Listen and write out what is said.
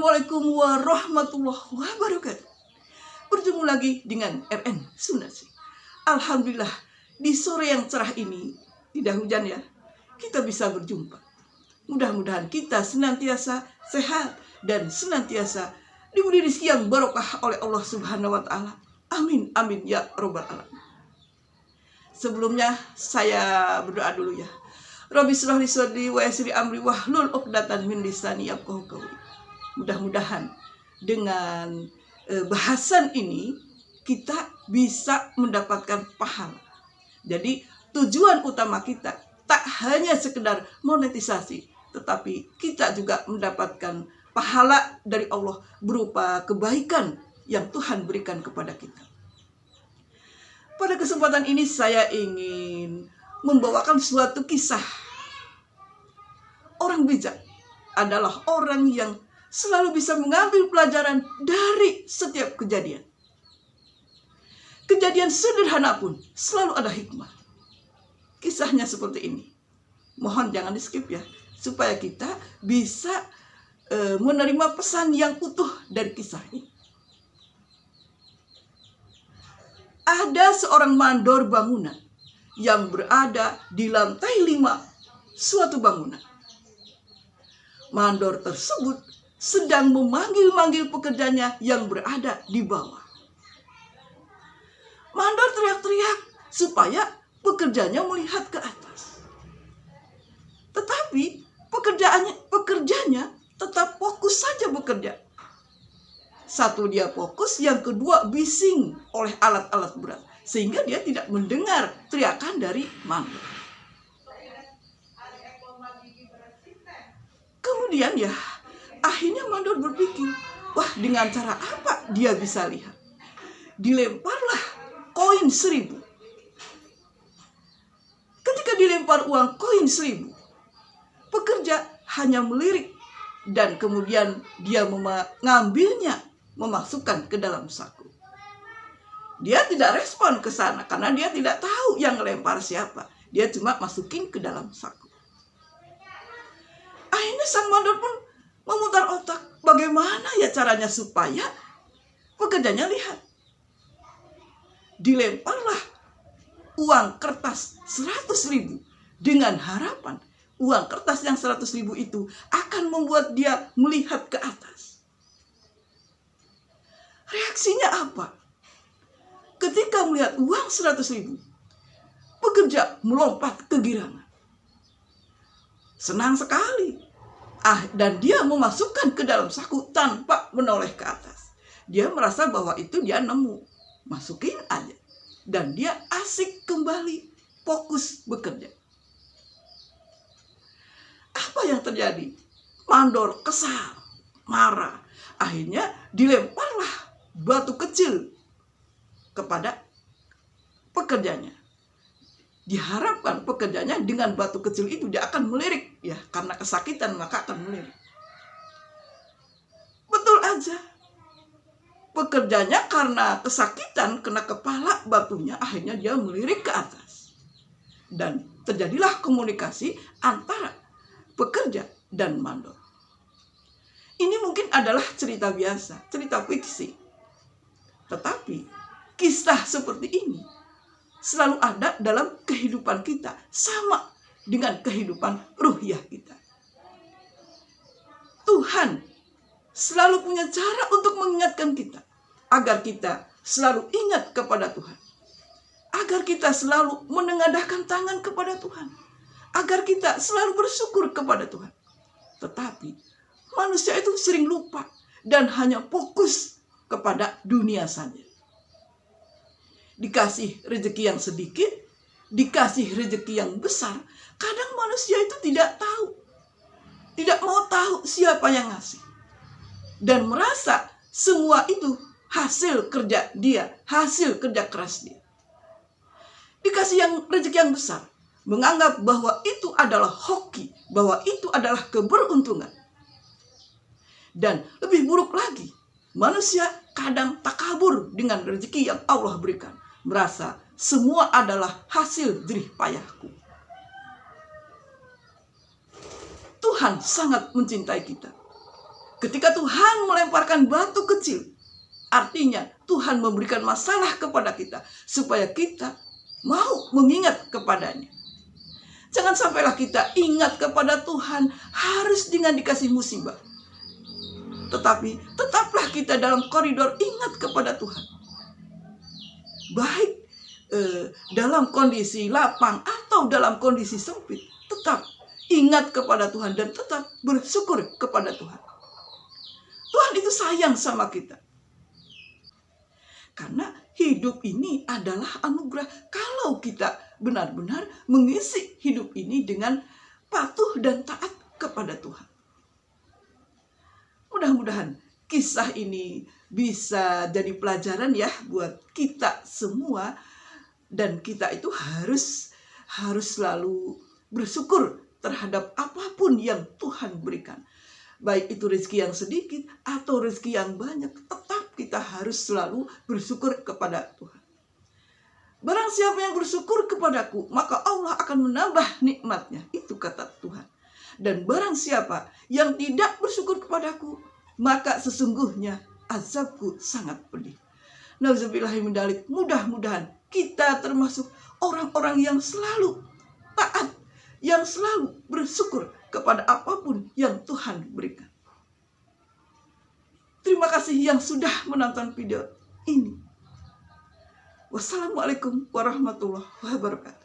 Assalamualaikum warahmatullahi wabarakatuh. Bertemu lagi dengan RN Sunarsi. Alhamdulillah, di sore yang cerah ini, tidak hujan ya, kita bisa berjumpa. Mudah-mudahan kita senantiasa sehat dan senantiasa diberi rezeki yang barokah oleh Allah Subhanahu wa Ta'ala. Amin, amin ya Rabbal Alamin. Sebelumnya saya berdoa dulu ya. Rabbi shrah li sadri wa yassir li amri wahlul 'uqdatam min lisani yafqahu qawli. Mudah-mudahan dengan bahasan ini kita bisa mendapatkan pahala. Jadi tujuan utama kita tak hanya sekedar monetisasi, tetapi kita juga mendapatkan pahala dari Allah berupa kebaikan yang Tuhan berikan kepada kita. Pada kesempatan ini saya ingin membawakan suatu kisah. Orang bijak adalah orang yang selalu bisa mengambil pelajaran dari setiap kejadian. Kejadian sederhana pun selalu ada hikmah. Kisahnya seperti ini. Mohon jangan di skip ya, supaya kita bisa menerima pesan yang utuh dari kisah ini. Ada seorang mandor bangunan yang berada di lantai 5 suatu bangunan. Mandor tersebut sedang memanggil-manggil pekerjanya yang berada di bawah. Mandor teriak-teriak supaya pekerjanya melihat ke atas. Tetapi pekerjanya tetap fokus saja bekerja. Satu, dia fokus, yang kedua bising oleh alat-alat berat, sehingga dia tidak mendengar teriakan dari mandor. Kemudian ya, akhirnya mandor berpikir, wah, dengan cara apa dia bisa lihat? Dilemparlah koin 1000. Ketika dilempar uang koin 1000, pekerja hanya melirik dan kemudian dia mengambilnya, memasukkan ke dalam saku. Dia tidak respon ke sana karena dia tidak tahu yang melempar siapa. Dia cuma masukin ke dalam saku. Akhirnya sang mandor pun memutar otak, bagaimana ya caranya supaya pekerjanya lihat. Dilemparlah uang kertas 100.000 dengan harapan uang kertas yang 100.000 itu akan membuat dia melihat ke atas. Reaksinya apa? Ketika melihat uang 100.000, pekerja melompat kegirangan. Senang sekali. Dan dia memasukkan ke dalam saku tanpa menoleh ke atas. Dia merasa bahwa itu dia nemu. Masukin aja. Dan dia asik kembali fokus bekerja. Apa yang terjadi? Mandor kesal, marah. Akhirnya dilemparlah batu kecil kepada pekerjanya. Diharapkan pekerjanya dengan batu kecil itu dia akan melirik ya, karena kesakitan maka akan melirik. Betul aja. Pekerjanya karena kesakitan kena kepala batunya, akhirnya dia melirik ke atas. Dan terjadilah komunikasi antara pekerja dan mandor. Ini mungkin adalah cerita biasa, cerita fiksi. Tetapi kisah seperti ini selalu ada dalam kehidupan kita, sama dengan kehidupan ruhiyah kita. Tuhan selalu punya cara untuk mengingatkan kita, agar kita selalu ingat kepada Tuhan, agar kita selalu menengadahkan tangan kepada Tuhan, agar kita selalu bersyukur kepada Tuhan. Tetapi manusia itu sering lupa dan hanya fokus kepada dunia saja. Dikasih rezeki yang sedikit, dikasih rezeki yang besar, kadang manusia itu tidak tahu, tidak mau tahu siapa yang ngasih, dan merasa semua itu hasil kerja dia, hasil kerja keras dia. Dikasih rezeki yang besar, menganggap bahwa itu adalah hoki, bahwa itu adalah keberuntungan. Dan lebih buruk lagi, manusia kadang takabur dengan rezeki yang Allah berikan, merasa semua adalah hasil jerih payahku. Tuhan sangat mencintai kita. Ketika Tuhan melemparkan batu kecil, artinya Tuhan memberikan masalah kepada kita supaya kita mau mengingat kepadanya. Jangan sampailah kita ingat kepada Tuhan harus dengan dikasih musibah. Tetapi tetaplah kita dalam koridor ingat kepada Tuhan. Baik dalam kondisi lapang atau dalam kondisi sempit, tetap ingat kepada Tuhan dan tetap bersyukur kepada Tuhan. Tuhan itu sayang sama kita. Karena hidup ini adalah anugerah kalau kita benar-benar mengisi hidup ini dengan patuh dan taat kepada Tuhan. Mudah-mudahan kisah ini bisa jadi pelajaran ya buat kita semua. Dan kita itu harus selalu bersyukur terhadap apapun yang Tuhan berikan. Baik itu rezeki yang sedikit atau rezeki yang banyak, tetap kita harus selalu bersyukur kepada Tuhan. Barang siapa yang bersyukur kepadaku, maka Allah akan menambah nikmatnya. Itu kata Tuhan. Dan barang siapa yang tidak bersyukur kepadaku, maka sesungguhnya azabku sangat pedih. Nauzubillahimindzalik. Mudah-mudahan kita termasuk orang-orang yang selalu taat, yang selalu bersyukur kepada apapun yang Tuhan berikan. Terima kasih yang sudah menonton video ini. Wassalamualaikum warahmatullahi wabarakatuh.